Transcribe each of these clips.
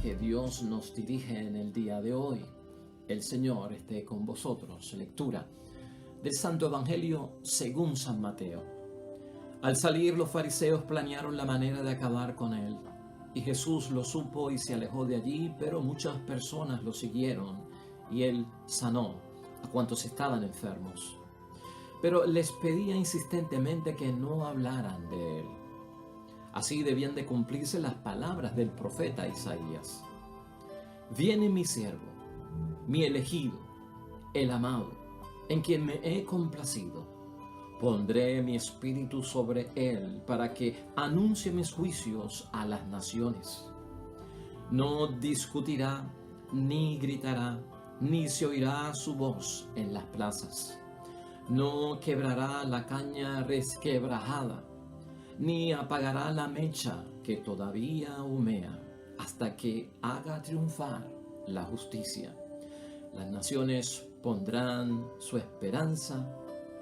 que Dios nos dirige en el día de hoy. El Señor esté con vosotros. Lectura del Santo Evangelio según San Mateo. Al salir, los fariseos planearon la manera de acabar con él. Y Jesús lo supo y se alejó de allí, pero muchas personas lo siguieron, y él sanó a cuantos estaban enfermos. Pero les pedía insistentemente que no hablaran de él. Así debían de cumplirse las palabras del profeta Isaías. Viene mi siervo, mi elegido, el amado, en quien me he complacido. Pondré mi espíritu sobre él para que anuncie mis juicios a las naciones. No discutirá, ni gritará, ni se oirá su voz en las plazas. No quebrará la caña resquebrajada, ni apagará la mecha que todavía humea, hasta que haga triunfar la justicia. Las naciones pondrán su esperanza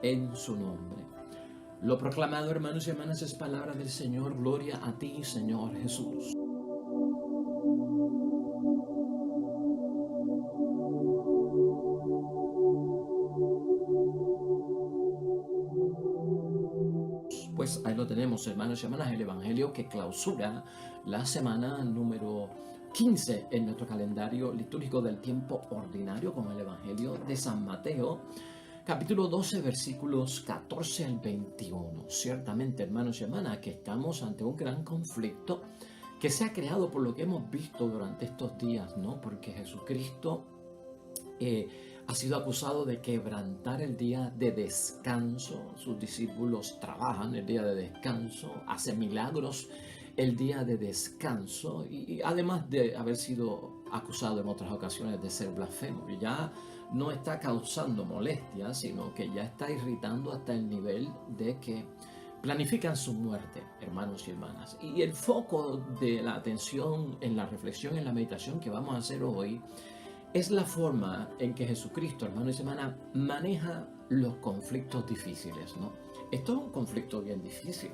en su nombre. Lo proclamado, hermanos y hermanas, es palabra del Señor. Gloria a ti, Señor Jesús. Pues ahí lo tenemos, hermanos y hermanas, el Evangelio que clausura la semana número 15 en nuestro calendario litúrgico del tiempo ordinario, con el Evangelio de San Mateo, capítulo 12, versículos 14 al 21. Ciertamente, hermanos y hermanas, que estamos ante un gran conflicto que se ha creado por lo que hemos visto durante estos días, ¿no? Porque Jesucristo ha sido acusado de quebrantar el día de descanso. Sus discípulos trabajan el día de descanso, hacen milagros el día de descanso, y además de haber sido acusado en otras ocasiones de ser blasfemo, ya no está causando molestias, sino que ya está irritando hasta el nivel de que planifican su muerte, hermanos y hermanas. Y el foco de la atención en la reflexión, en la meditación que vamos a hacer hoy, es la forma en que Jesucristo, hermanos y hermanas, maneja los conflictos difíciles, ¿no? Esto es un conflicto bien difícil.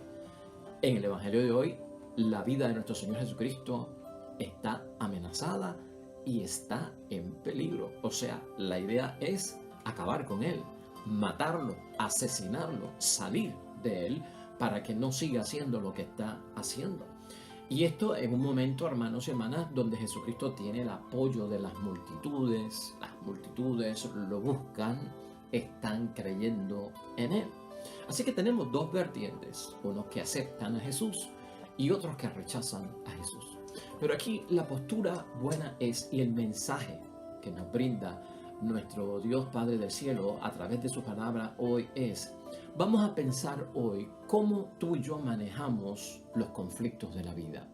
En el Evangelio de hoy, la vida de nuestro Señor Jesucristo está amenazada y está en peligro. O sea, la idea es acabar con Él, matarlo, asesinarlo, salir de Él para que no siga haciendo lo que está haciendo. Y esto en un momento, hermanos y hermanas, donde Jesucristo tiene el apoyo de las multitudes lo buscan, están creyendo en Él. Así que tenemos dos vertientes, unos que aceptan a Jesús y otros que rechazan a Jesús. Pero aquí la postura buena es, y el mensaje que nos brinda nuestro Dios Padre del Cielo a través de su palabra hoy es: vamos a pensar hoy cómo tú y yo manejamos los conflictos de la vida.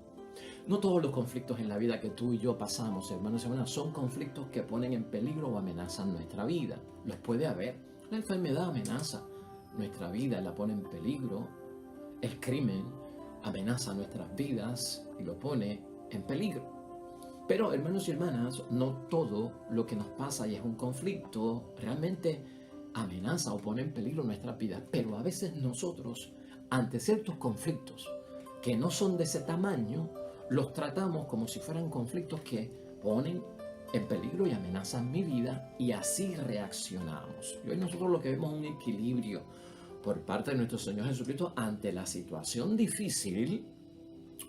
No todos los conflictos en la vida que tú y yo pasamos, hermanos y hermanas, son conflictos que ponen en peligro o amenazan nuestra vida. Los puede haber. La enfermedad amenaza nuestra vida, la pone en peligro. El crimen amenaza nuestras vidas y lo pone en peligro. Pero, hermanos y hermanas, no todo lo que nos pasa y es un conflicto realmente amenaza o pone en peligro nuestras vidas. Pero a veces nosotros, ante ciertos conflictos que no son de ese tamaño, los tratamos como si fueran conflictos que ponen en peligro y amenazan mi vida, y así reaccionamos. Y hoy nosotros lo que vemos es un equilibrio por parte de nuestro Señor Jesucristo ante la situación difícil,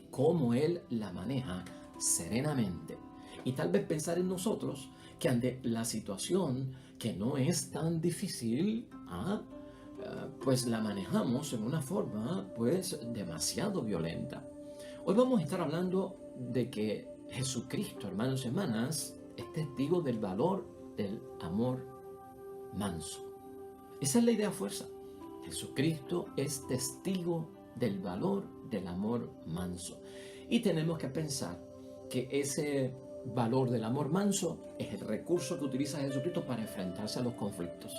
cómo Él la maneja serenamente. Y tal vez pensar en nosotros que ante la situación que no es tan difícil, pues la manejamos en una forma pues demasiado violenta. Hoy vamos a estar hablando de que Jesucristo, hermanos y hermanas, es testigo del valor del amor manso. Esa es la idea fuerza. Jesucristo es testigo del valor del amor manso. Y tenemos que pensar que ese valor del amor manso es el recurso que utiliza Jesucristo para enfrentarse a los conflictos.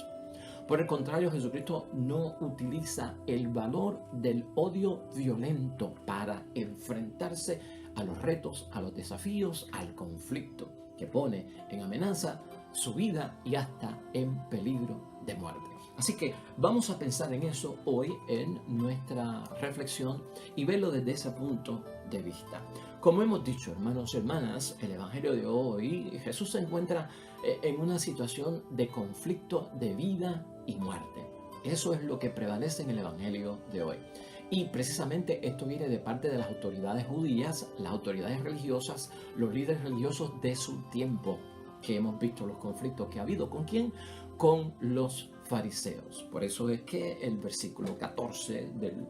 Por el contrario, Jesucristo no utiliza el valor del odio violento para enfrentarse a los retos, a los desafíos, al conflicto que pone en amenaza su vida y hasta en peligro de muerte. Así que vamos a pensar en eso hoy en nuestra reflexión y verlo desde ese punto de vista. Como hemos dicho, hermanos y hermanas, el Evangelio de hoy, Jesús se encuentra en una situación de conflicto de vida y muerte. Eso es lo que prevalece en el Evangelio de hoy. Y precisamente esto viene de parte de las autoridades judías, las autoridades religiosas, los líderes religiosos de su tiempo, que hemos visto los conflictos que ha habido. ¿Con quién? Con los fariseos. Por eso es que el versículo 14 del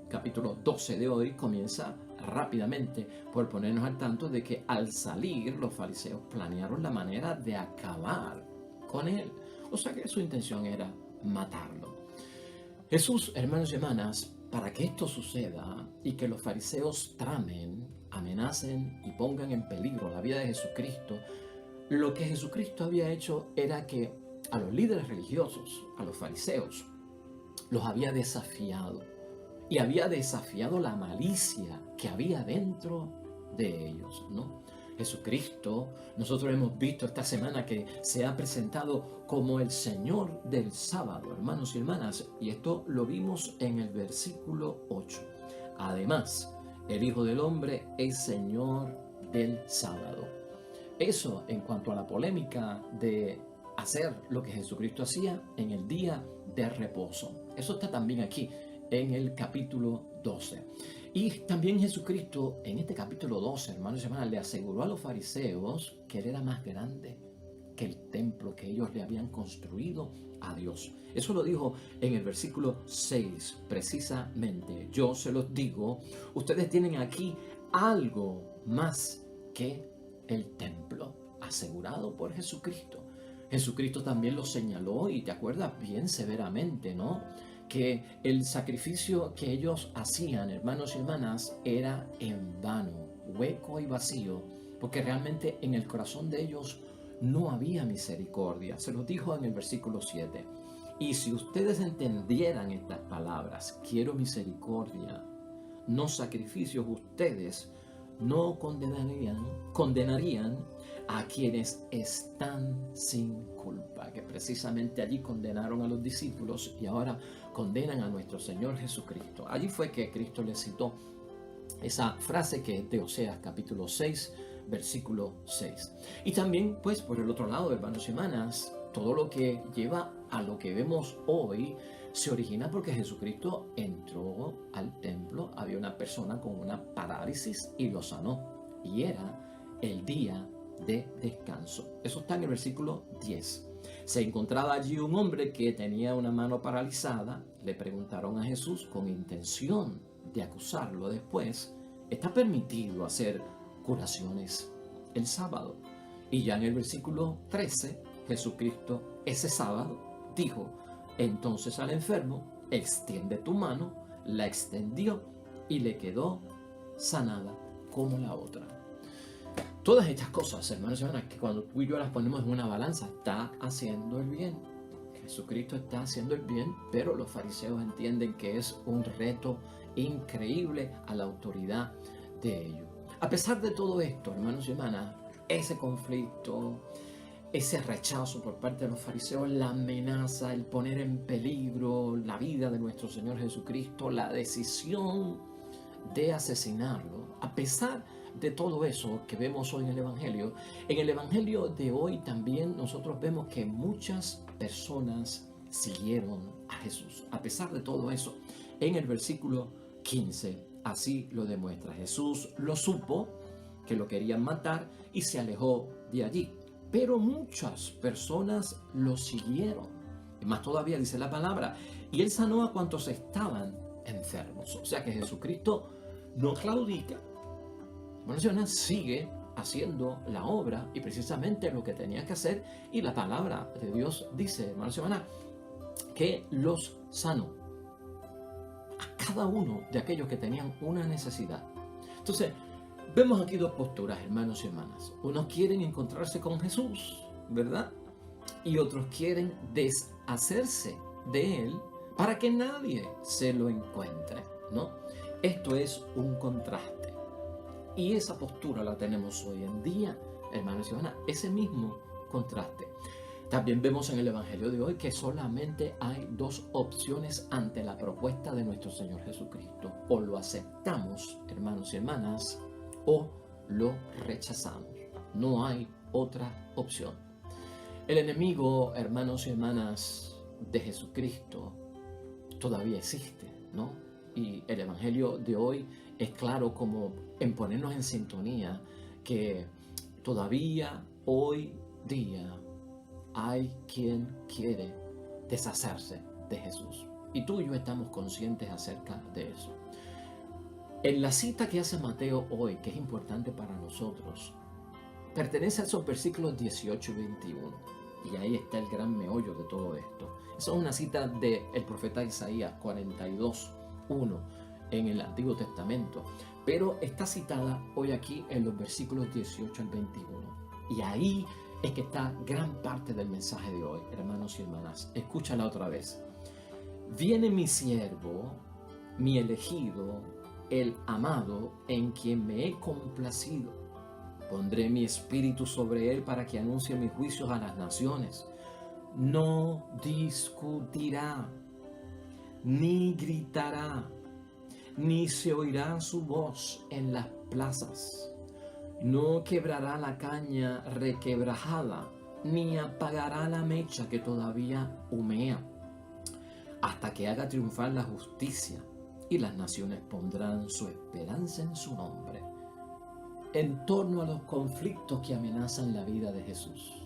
capítulo 12 de hoy comienza rápidamente por ponernos al tanto de que al salir los fariseos planearon la manera de acabar con él. O sea que su intención era matarlo. Jesús, hermanos y hermanas, para que esto suceda y que los fariseos tramen, amenacen y pongan en peligro la vida de Jesucristo, lo que Jesucristo había hecho era que a los líderes religiosos, a los fariseos, los había desafiado. Y había desafiado la malicia que había dentro de ellos, ¿no? Jesucristo, nosotros hemos visto esta semana que se ha presentado como el Señor del sábado, hermanos y hermanas, y esto lo vimos en el versículo 8. Además, el Hijo del Hombre es Señor del sábado. Eso en cuanto a la polémica de hacer lo que Jesucristo hacía en el día de reposo. Eso está también aquí en el capítulo 12. Y también Jesucristo en este capítulo 12, hermanos y hermanas, le aseguró a los fariseos que él era más grande que el templo que ellos le habían construido a Dios. Eso lo dijo en el versículo 6, precisamente. Yo se los digo, ustedes tienen aquí algo más que el templo, asegurado por Jesucristo. Jesucristo también lo señaló y te acuerdas bien severamente, ¿no? Que el sacrificio que ellos hacían, hermanos y hermanas, era en vano, hueco y vacío, porque realmente en el corazón de ellos no había misericordia. Se lo dijo en el versículo 7. Y si ustedes entendieran estas palabras, quiero misericordia, no sacrificios, ustedes no condenarían a quienes están sin culpa, que precisamente allí condenaron a los discípulos y ahora condenan a nuestro Señor Jesucristo. Allí fue que Cristo les citó esa frase que es de Oseas capítulo 6, versículo 6. Y también, pues, por el otro lado, hermanos y hermanas, todo lo que lleva a lo que vemos hoy se origina porque Jesucristo entró al templo, había una persona con una parálisis y lo sanó. Y era el día de descanso. Eso está en el versículo 10. Se encontraba allí un hombre que tenía una mano paralizada. Le preguntaron a Jesús con intención de acusarlo después, ¿está permitido hacer curaciones el sábado? Y ya en el versículo 13, Jesucristo ese sábado dijo, entonces al enfermo, extiende tu mano, la extendió y le quedó sanada como la otra. Todas estas cosas, hermanos y hermanas, que cuando tú y yo las ponemos en una balanza, está haciendo el bien. Jesucristo está haciendo el bien, pero los fariseos entienden que es un reto increíble a la autoridad de ellos. A pesar de todo esto, hermanos y hermanas, ese conflicto, ese rechazo por parte de los fariseos, la amenaza, el poner en peligro la vida de nuestro Señor Jesucristo, la decisión de asesinarlo, a pesar de todo eso que vemos hoy en el Evangelio de hoy también nosotros vemos que muchas personas siguieron a Jesús. A pesar de todo eso, en el versículo 15, así lo demuestra. Jesús lo supo, que lo querían matar y se alejó de allí. Pero muchas personas lo siguieron. Y más todavía dice la palabra, y él sanó a cuantos estaban enfermos. O sea que Jesucristo no claudica. Bueno, sigue haciendo la obra y precisamente lo que tenía que hacer. Y la palabra de Dios dice, hermanos y hermanas, que los sanó a cada uno de aquellos que tenían una necesidad. Entonces, vemos aquí dos posturas, hermanos y hermanas. Unos quieren encontrarse con Jesús, ¿verdad? Y otros quieren deshacerse de Él para que nadie se lo encuentre, ¿no? Esto es un contraste. Y esa postura la tenemos hoy en día, hermanos y hermanas, ese mismo contraste. También vemos en el Evangelio de hoy que solamente hay dos opciones ante la propuesta de nuestro Señor Jesucristo. O lo aceptamos, hermanos y hermanas, o lo rechazamos. No hay otra opción. El enemigo, hermanos y hermanas, de Jesucristo todavía existe, ¿no? Y el evangelio de hoy es claro como en ponernos en sintonía que todavía hoy día hay quien quiere deshacerse de Jesús. Y tú y yo estamos conscientes acerca de eso. En la cita que hace Mateo hoy, que es importante para nosotros, pertenece a esos versículos 18 y 21. Y ahí está el gran meollo de todo esto. Esa es una cita del profeta Isaías 42:1 en el Antiguo Testamento. Pero está citada hoy aquí en los versículos 18 al 21. Y ahí es que está gran parte del mensaje de hoy, hermanos y hermanas. Escúchala otra vez. Viene mi siervo, mi elegido, el amado, en quien me he complacido. Pondré mi espíritu sobre él para que anuncie mis juicios a las naciones. No discutirá, ni gritará, ni se oirá su voz en las plazas. No quebrará la caña requebrajada, ni apagará la mecha que todavía humea, hasta que haga triunfar la justicia, y las naciones pondrán su esperanza en su nombre. En torno a los conflictos que amenazan la vida de Jesús,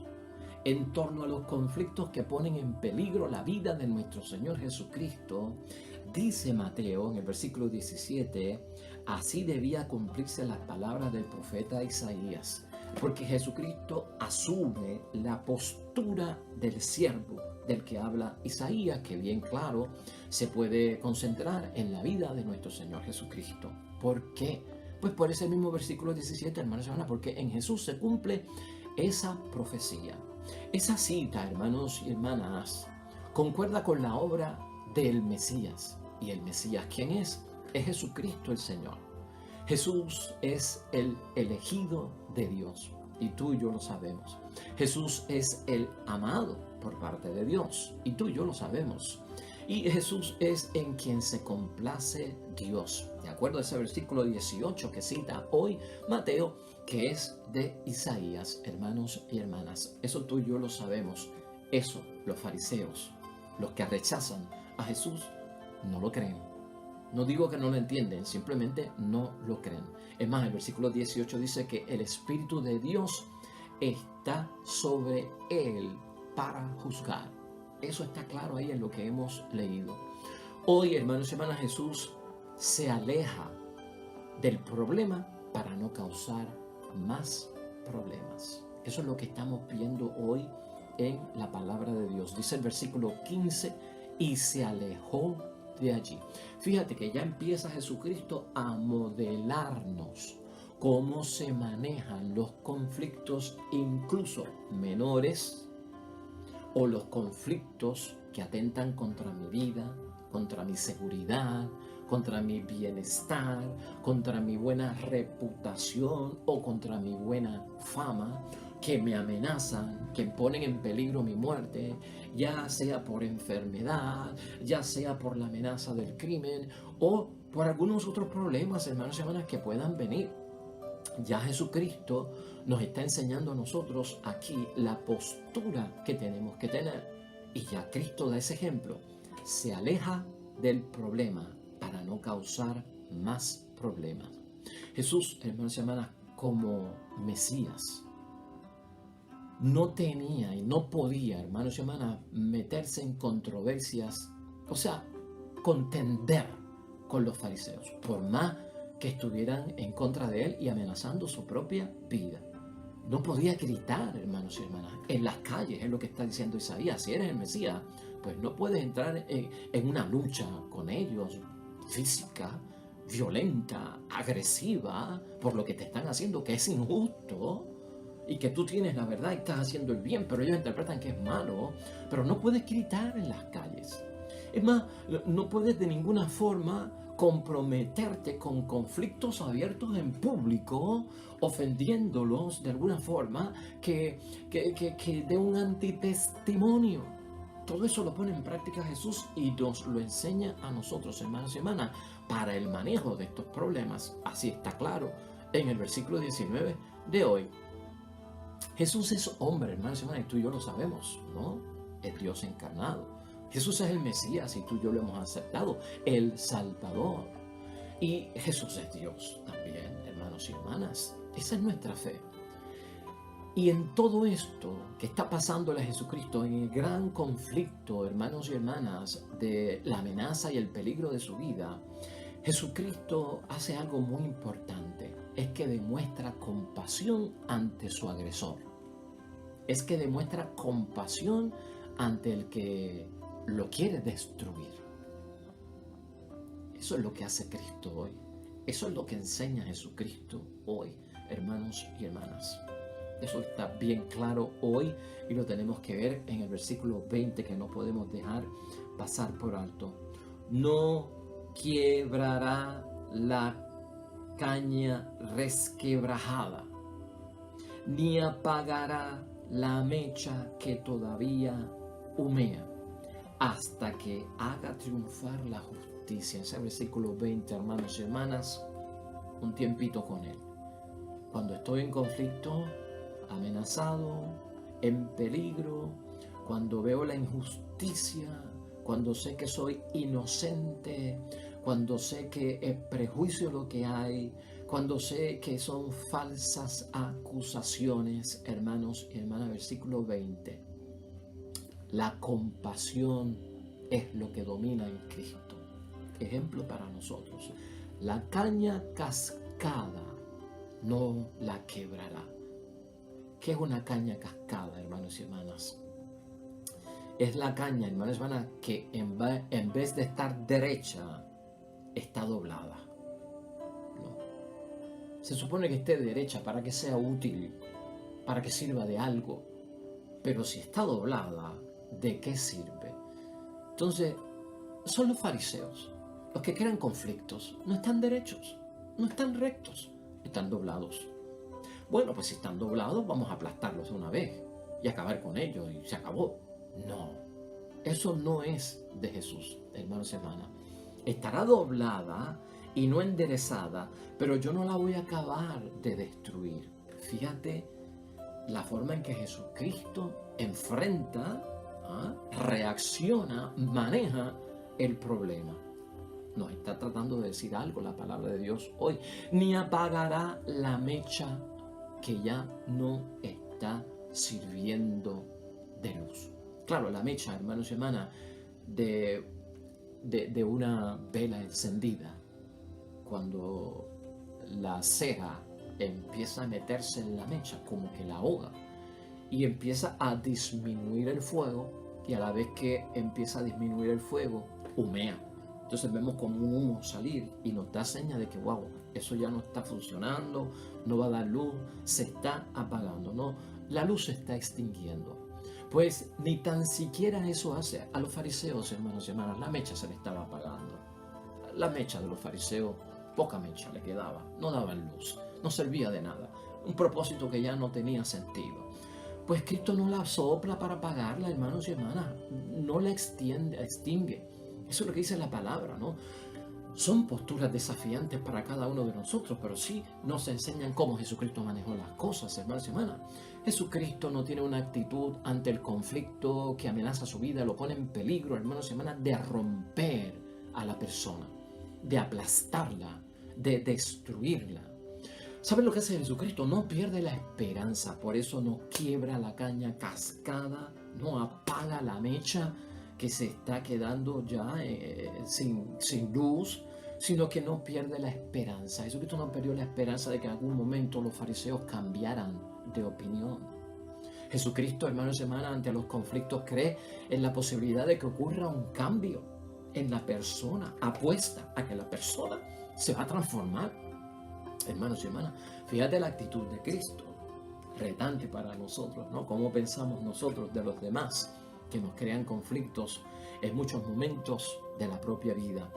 en torno a los conflictos que ponen en peligro la vida de nuestro Señor Jesucristo, dice Mateo en el versículo 17, así debía cumplirse las palabras del profeta Isaías, porque Jesucristo asume la postura del siervo del que habla Isaías, que bien claro se puede concentrar en la vida de nuestro Señor Jesucristo. ¿Por qué? Pues por ese mismo versículo 17, hermanos y hermanas, porque en Jesús se cumple esa profecía. Esa cita, hermanos y hermanas, concuerda con la obra del Mesías. ¿Y el Mesías quién es? Es Jesucristo el Señor. Jesús es el elegido de Dios y tú y yo lo sabemos. Jesús es el amado por parte de Dios y tú y yo lo sabemos. Y Jesús es en quien se complace Dios. De acuerdo a ese versículo 18 que cita hoy Mateo, que es de Isaías, hermanos y hermanas. Eso tú y yo lo sabemos. Eso los fariseos, los que rechazan a Jesús, no lo creen. No digo que no lo entienden, simplemente no lo creen. Es más, el versículo 18 dice que el Espíritu de Dios está sobre él para juzgar. Eso está claro ahí en lo que hemos leído. Hoy, hermanos y hermanas, Jesús se aleja del problema para no causar más problemas. Eso es lo que estamos viendo hoy en la palabra de Dios. Dice el versículo 15, y se alejó de allí. Fíjate que ya empieza Jesucristo a modelarnos cómo se manejan los conflictos, incluso menores, o los conflictos que atentan contra mi vida, contra mi seguridad, contra mi bienestar, contra mi buena reputación o contra mi buena fama, que me amenazan, que ponen en peligro mi muerte, ya sea por enfermedad, ya sea por la amenaza del crimen o por algunos otros problemas, hermanos y hermanas, que puedan venir. Ya Jesucristo nos está enseñando a nosotros aquí la postura que tenemos que tener. Y ya Cristo da ese ejemplo. Se aleja del problema para no causar más problemas. Jesús, hermanos y hermanas, como Mesías, no tenía y no podía, hermanos y hermanas, meterse en controversias, o sea, contender con los fariseos, por más que estuvieran en contra de él y amenazando su propia vida. No podía gritar, hermanos y hermanas, en las calles, es lo que está diciendo Isaías. Si eres el Mesías, pues no puedes entrar en una lucha con ellos, física, violenta, agresiva, por lo que te están haciendo, que es injusto, y que tú tienes la verdad y estás haciendo el bien, pero ellos interpretan que es malo. Pero no puedes gritar en las calles. Es más, no puedes de ninguna forma comprometerte con conflictos abiertos en público, ofendiéndolos de alguna forma que dé un antitestimonio. Todo eso lo pone en práctica Jesús y nos lo enseña a nosotros, hermanos y hermanas, para el manejo de estos problemas. Así está claro en el versículo 19 de hoy. Jesús es hombre, hermanos y hermanas, y tú y yo lo sabemos, ¿no? Es Dios encarnado. Jesús es el Mesías y tú y yo lo hemos aceptado, el Salvador. Y Jesús es Dios también, hermanos y hermanas. Esa es nuestra fe. Y en todo esto que está pasándole a Jesucristo, en el gran conflicto, hermanos y hermanas, de la amenaza y el peligro de su vida, Jesucristo hace algo muy importante. Es que demuestra compasión ante su agresor. Es que demuestra compasión ante el que lo quiere destruir. Eso es lo que hace Cristo hoy. Eso es lo que enseña Jesucristo hoy, hermanos y hermanas. Eso está bien claro hoy y lo tenemos que ver en el versículo 20 que no podemos dejar pasar por alto. No quebrará la caña resquebrajada, ni apagará la mecha que todavía humea, hasta que haga triunfar la justicia. Ese versículo 20, hermanos y hermanas, un tiempito con él. Cuando estoy en conflicto, amenazado, en peligro, cuando veo la injusticia, cuando sé que soy inocente, cuando sé que es prejuicio lo que hay, cuando sé que son falsas acusaciones, hermanos y hermanas, versículo 20. La compasión es lo que domina en Cristo. Ejemplo para nosotros. La caña cascada no la quebrará. ¿Qué es una caña cascada, hermanos y hermanas? Es la caña, hermanos y hermanas, que en vez de estar derecha, está doblada. ¿No? Se supone que esté derecha para que sea útil, para que sirva de algo. Pero si está doblada, ¿de qué sirve? Entonces, son los fariseos, los que crean conflictos. No están derechos, no están rectos, están doblados. Bueno, pues si están doblados, vamos a aplastarlos de una vez y acabar con ellos y se acabó. No, eso no es de Jesús, hermanos y hermanas. Estará doblada y no enderezada, pero yo no la voy a acabar de destruir. Fíjate la forma en que Jesucristo enfrenta, reacciona, maneja el problema. Nos está tratando de decir algo la palabra de Dios hoy. Ni apagará la mecha que ya no está sirviendo de luz. Claro, la mecha, hermanos y hermanas, de una vela encendida, cuando la cera empieza a meterse en la mecha, como que la ahoga, y empieza a disminuir el fuego, y a la vez que empieza a disminuir el fuego, humea. Entonces vemos como un humo salir y nos da señas de que, wow, eso ya no está funcionando, no va a dar luz, se está apagando, no, la luz se está extinguiendo. Pues ni tan siquiera eso hace a los fariseos, hermanos y hermanas. La mecha se le estaba apagando. La mecha de los fariseos, poca mecha le quedaba, no daban luz, no servía de nada, un propósito que ya no tenía sentido. Pues Cristo no la sopla para apagarla, hermanos y hermanas, no la extingue. Eso es lo que dice la palabra, ¿no? Son posturas desafiantes para cada uno de nosotros, pero sí nos enseñan cómo Jesucristo manejó las cosas, hermanos y hermanas. Jesucristo no tiene una actitud ante el conflicto que amenaza su vida, lo pone en peligro, hermanos y hermanas, de romper a la persona, de aplastarla, de destruirla. ¿Saben lo que hace Jesucristo? No pierde la esperanza, por eso no quiebra la caña cascada, no apaga la mecha que se está quedando ya sin luz, sino que no pierde la esperanza. Jesucristo no perdió la esperanza de que en algún momento los fariseos cambiaran de opinión. Jesucristo, hermanos y hermanas, ante los conflictos cree en la posibilidad de que ocurra un cambio en la persona, apuesta a que la persona se va a transformar. Hermanos y hermanas, fíjate la actitud de Cristo, retante para nosotros, ¿no? Cómo pensamos nosotros de los demás, que nos crean conflictos en muchos momentos de la propia vida.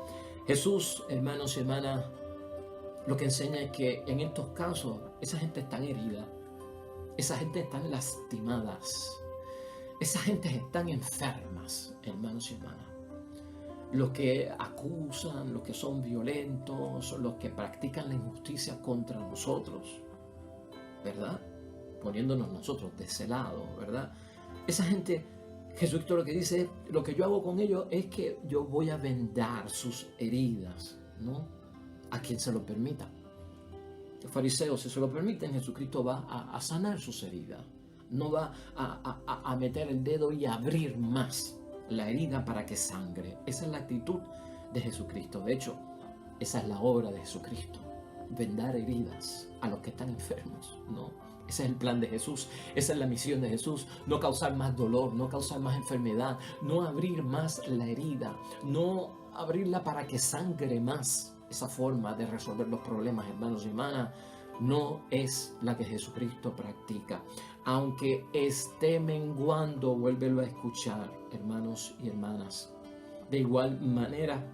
Jesús, hermanos y hermanas, lo que enseña es que en estos casos esa gente está herida, esa gente está lastimadas, esa gente están enfermas, hermanos y hermanas. los que acusan, los que son violentos, los que practican la injusticia contra nosotros, ¿verdad? Poniéndonos nosotros de ese lado, ¿verdad? Esa gente, Jesucristo lo que dice es, lo que yo hago con ellos es que yo voy a vendar sus heridas, ¿no? A quien se lo permita. Los fariseos, si se lo permiten, Jesucristo va a sanar sus heridas. No va a meter el dedo y abrir más la herida para que sangre. Esa es la actitud de Jesucristo. De hecho, esa es la obra de Jesucristo. Vendar heridas a los que están enfermos, ¿no? Ese es el plan de Jesús. Esa es la misión de Jesús. No causar más dolor, no causar más enfermedad, no abrir más la herida, no abrirla para que sangre más. Esa forma de resolver los problemas, hermanos y hermanas, no es la que Jesucristo practica. Aunque esté menguando, vuélvelo a escuchar, hermanos y hermanas. De igual manera,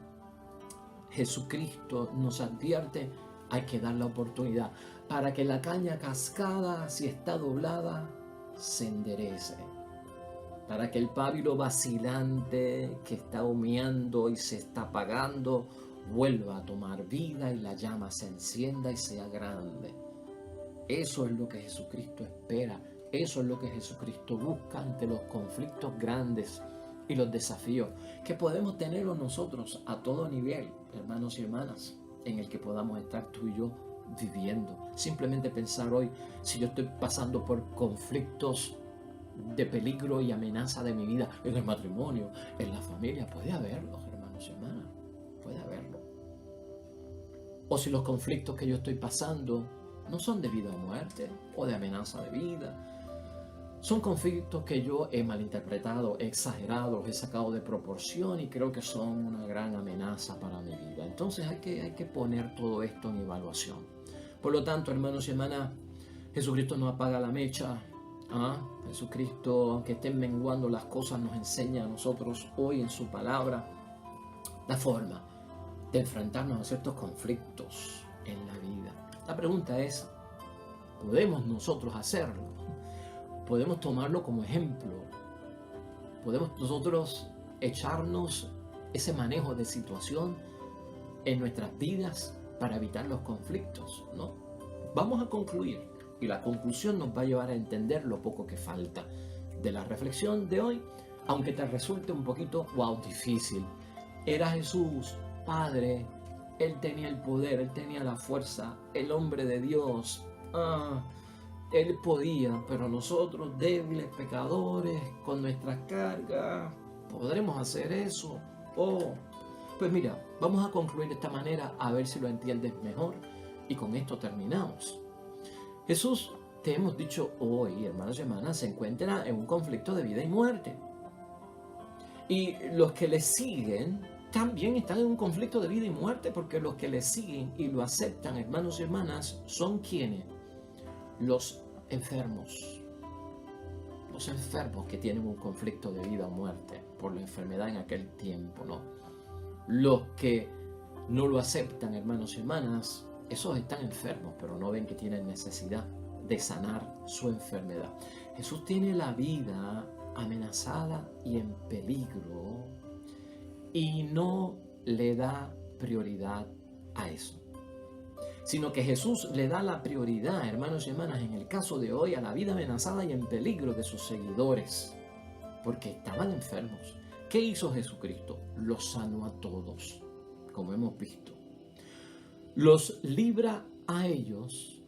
Jesucristo nos advierte, hay que dar la oportunidad para que la caña cascada, si está doblada, se enderece. Para que el pábilo vacilante que está humeando y se está apagando, vuelva a tomar vida y la llama se encienda y sea grande. Eso es lo que Jesucristo espera. Eso es lo que Jesucristo busca ante los conflictos grandes y los desafíos que podemos tener nosotros a todo nivel, hermanos y hermanas, en el que podamos estar tú y yo viviendo. Simplemente pensar hoy, si yo estoy pasando por conflictos de peligro y amenaza de mi vida en el matrimonio, en la familia, puede haberlos, hermanos y hermanas, puede haberlo. O si los conflictos que yo estoy pasando no son de vida o muerte o de amenaza de vida, son conflictos que yo he malinterpretado, he exagerado, los he sacado de proporción y creo que son una gran amenaza para mi vida. Entonces hay que poner todo esto en evaluación. Por lo tanto, hermanos y hermanas, Jesucristo no apaga la mecha. Jesucristo, aunque estén menguando las cosas, nos enseña a nosotros hoy en su palabra la forma de enfrentarnos a ciertos conflictos en la vida. La pregunta es, ¿podemos nosotros hacerlo? ¿Podemos tomarlo como ejemplo? ¿Podemos nosotros echarnos ese manejo de situación en nuestras vidas para evitar los conflictos? ¿No? Vamos a concluir y la conclusión nos va a llevar a entender lo poco que falta de la reflexión de hoy, aunque te resulte un poquito difícil. Era Jesús, Padre, Él tenía el poder, Él tenía la fuerza, el hombre de Dios. Él podía, pero nosotros, débiles, pecadores, con nuestras cargas, ¿podremos hacer eso? Pues mira, vamos a concluir de esta manera a ver si lo entiendes mejor y con esto terminamos. Jesús, te hemos dicho hoy, hermanos y hermanas, se encuentra en un conflicto de vida y muerte. Y los que le siguen también están en un conflicto de vida y muerte, porque los que le siguen y lo aceptan, hermanos y hermanas, son quienes. Los enfermos que tienen un conflicto de vida o muerte por la enfermedad en aquel tiempo, ¿no? Los que no lo aceptan, hermanos y hermanas, esos están enfermos, pero no ven que tienen necesidad de sanar su enfermedad. Jesús tiene la vida amenazada y en peligro y no le da prioridad a eso, sino que Jesús le da la prioridad, hermanos y hermanas, en el caso de hoy, a la vida amenazada y en peligro de sus seguidores, porque estaban enfermos. ¿Qué hizo Jesucristo? Los sanó a todos, como hemos visto. Los libra a ellos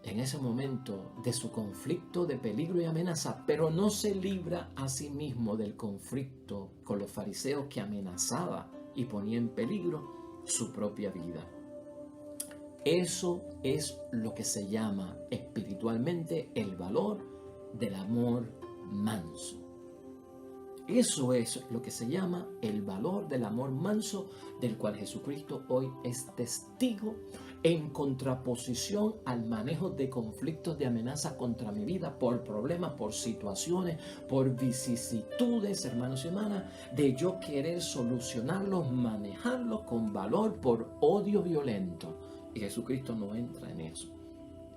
en ese momento de su conflicto de peligro y amenaza, pero no se libra a sí mismo del conflicto con los fariseos que amenazaba y ponía en peligro su propia vida. Eso es lo que se llama espiritualmente el valor del amor manso. Eso es lo que se llama el valor del amor manso, del cual Jesucristo hoy es testigo, en contraposición al manejo de conflictos de amenaza contra mi vida por problemas, por situaciones, por vicisitudes, hermanos y hermanas, de yo querer solucionarlos, manejarlos con valor por odio violento. Y Jesucristo no entra en eso.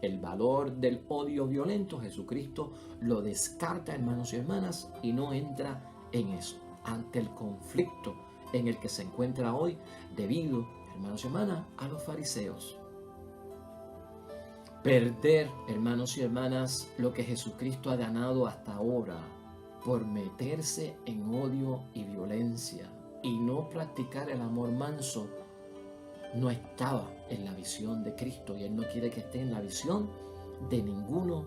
El valor del odio violento, Jesucristo lo descarta, hermanos y hermanas, y no entra en eso. Ante el conflicto en el que se encuentra hoy debido, hermanos y hermanas, a los fariseos. Perder, hermanos y hermanas, lo que Jesucristo ha ganado hasta ahora por meterse en odio y violencia y no practicar el amor manso, no estaba en la visión de Cristo y Él no quiere que esté en la visión de ninguno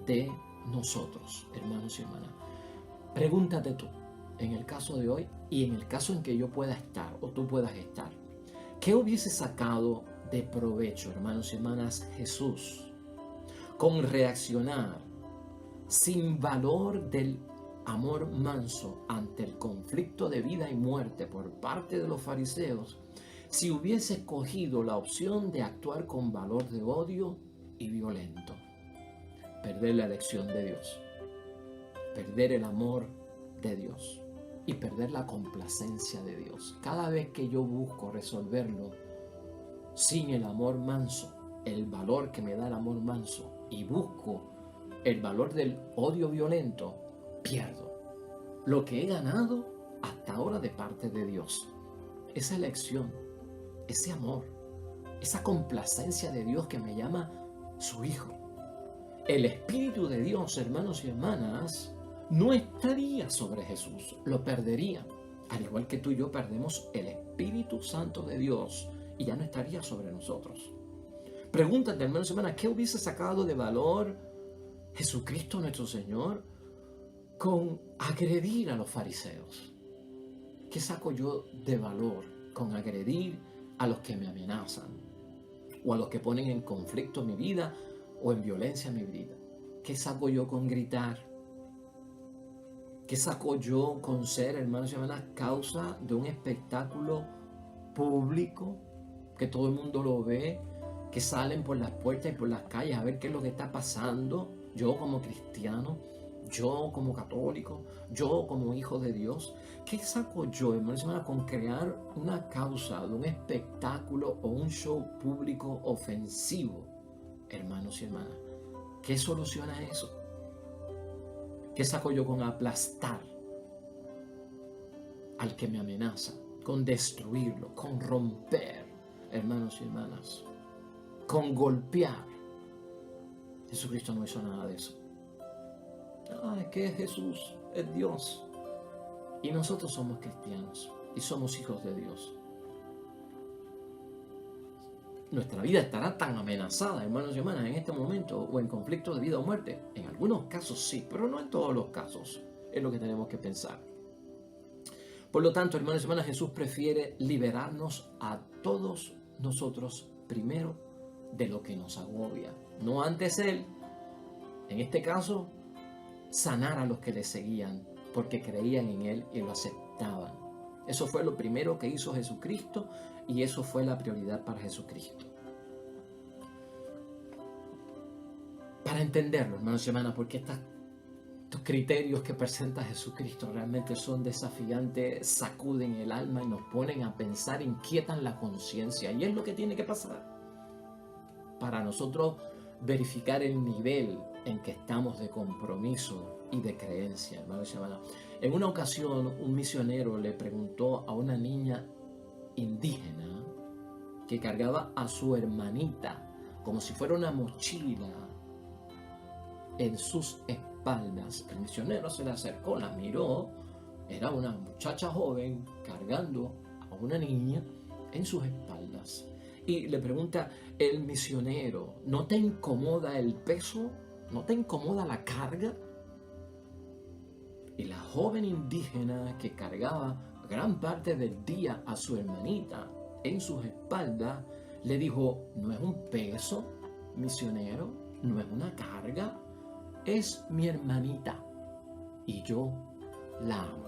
de nosotros, hermanos y hermanas. Pregúntate tú, en el caso de hoy y en el caso en que yo pueda estar o tú puedas estar, ¿qué hubiese sacado de provecho, hermanos y hermanas, Jesús con reaccionar sin valor del amor manso ante el conflicto de vida y muerte por parte de los fariseos, si hubiese escogido la opción de actuar con valor de odio y violento? Perder la elección de Dios, perder el amor de Dios y perder la complacencia de Dios. Cada vez que yo busco resolverlo sin el amor manso, el valor que me da el amor manso, y busco el valor del odio violento, pierdo lo que he ganado hasta ahora de parte de Dios. Esa elección, ese amor, esa complacencia de Dios que me llama su hijo. El Espíritu de Dios, hermanos y hermanas, no estaría sobre Jesús, lo perdería. Al igual que tú y yo perdemos el Espíritu Santo de Dios y ya no estaría sobre nosotros. Pregúntate, hermanos y hermanas, ¿qué hubiese sacado de valor Jesucristo nuestro Señor con agredir a los fariseos? ¿Qué saco yo de valor con agredir a los que me amenazan o a los que ponen en conflicto mi vida o en violencia mi vida? ¿Qué saco yo con gritar? ¿Qué saco yo con ser, hermanos y hermanas, causa de un espectáculo público que todo el mundo lo ve, que salen por las puertas y por las calles a ver qué es lo que está pasando? Yo como cristiano, yo como católico, yo como hijo de Dios, ¿qué saco yo, hermanos y hermanas, con crear una causa de un espectáculo o un show público ofensivo, hermanos y hermanas? ¿Qué soluciona eso? ¿Qué saco yo con aplastar al que me amenaza? Con destruirlo, con romper, hermanos y hermanas, con golpear. Jesucristo no hizo nada de eso. Es que Jesús es Dios y nosotros somos cristianos y somos hijos de Dios. Nuestra vida estará tan amenazada, hermanos y hermanas, en este momento o en conflicto de vida o muerte. En algunos casos sí, pero no en todos los casos. Es lo que tenemos que pensar. Por lo tanto, hermanos y hermanas, Jesús prefiere liberarnos a todos nosotros primero de lo que nos agobia. No antes Él, en este caso, sanar a los que le seguían porque creían en Él y lo aceptaban. Eso fue lo primero que hizo Jesucristo y eso fue la prioridad para Jesucristo. Para entenderlo, hermanos y hermanas, porque estos criterios que presenta Jesucristo realmente son desafiantes, sacuden el alma y nos ponen a pensar, inquietan la conciencia. Y es lo que tiene que pasar para nosotros verificar el nivel en que estamos de compromiso y de creencia, hermanos y hermanas. En una ocasión, un misionero le preguntó a una niña indígena que cargaba a su hermanita como si fuera una mochila en sus espaldas. El misionero se le acercó, la miró, era una muchacha joven cargando a una niña en sus espaldas. Y le pregunta el misionero, ¿no te incomoda el peso? ¿No te incomoda la carga? Y la joven indígena que cargaba gran parte del día a su hermanita en sus espaldas, le dijo, no es un peso, misionero, no es una carga, es mi hermanita y yo la amo.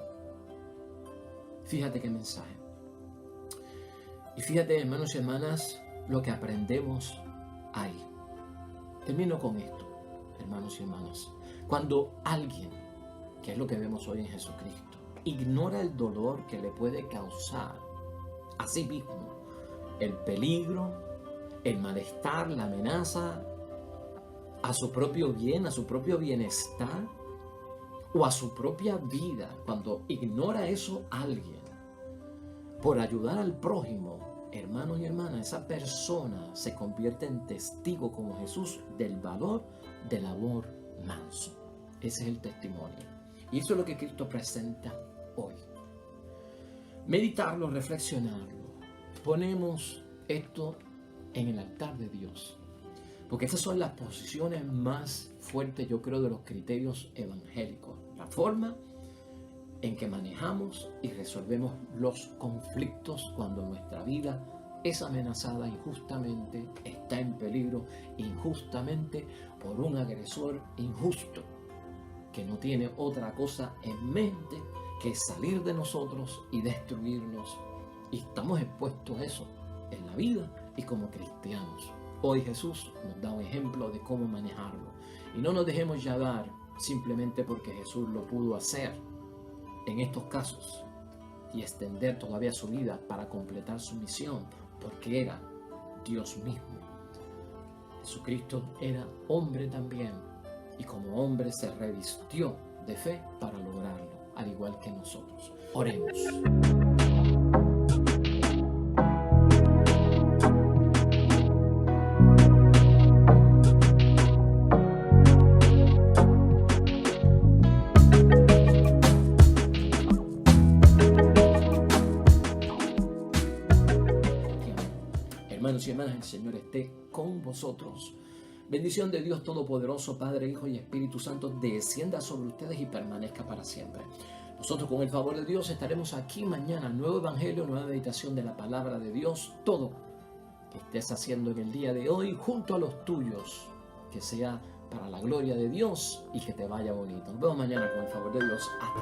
Fíjate qué mensaje. Y fíjate, hermanos y hermanas, lo que aprendemos ahí. Termino con esto, hermanos y hermanas. Cuando alguien, que es lo que vemos hoy en Jesucristo, ignora el dolor que le puede causar a sí mismo, el peligro, el malestar, la amenaza, a su propio bien, a su propio bienestar o a su propia vida, cuando ignora eso alguien, por ayudar al prójimo, hermanos y hermanas, esa persona se convierte en testigo como Jesús del valor del amor manso. Ese es el testimonio. Y eso es lo que Cristo presenta hoy. Meditarlo, reflexionarlo. Ponemos esto en el altar de Dios. Porque esas son las posiciones más fuertes, yo creo, de los criterios evangélicos. La forma en que manejamos y resolvemos los conflictos cuando nuestra vida es amenazada injustamente, está en peligro injustamente por un agresor injusto que no tiene otra cosa en mente que salir de nosotros y destruirnos. Y estamos expuestos a eso en la vida y como cristianos. Hoy Jesús nos da un ejemplo de cómo manejarlo. Y no nos dejemos llevar simplemente porque Jesús lo pudo hacer en estos casos y extender todavía su vida para completar su misión, porque era Dios mismo. Jesucristo era hombre también y como hombre se revistió de fe para lograrlo, al igual que nosotros. Oremos. Hermanos y hermanas, el Señor esté con vosotros. Bendición de Dios Todopoderoso, Padre, Hijo y Espíritu Santo, descienda sobre ustedes y permanezca para siempre. Nosotros, con el favor de Dios, estaremos aquí mañana. Nuevo Evangelio, nueva meditación de la Palabra de Dios. Todo que estés haciendo en el día de hoy, junto a los tuyos, que sea para la gloria de Dios y que te vaya bonito. Nos vemos mañana con el favor de Dios. Hasta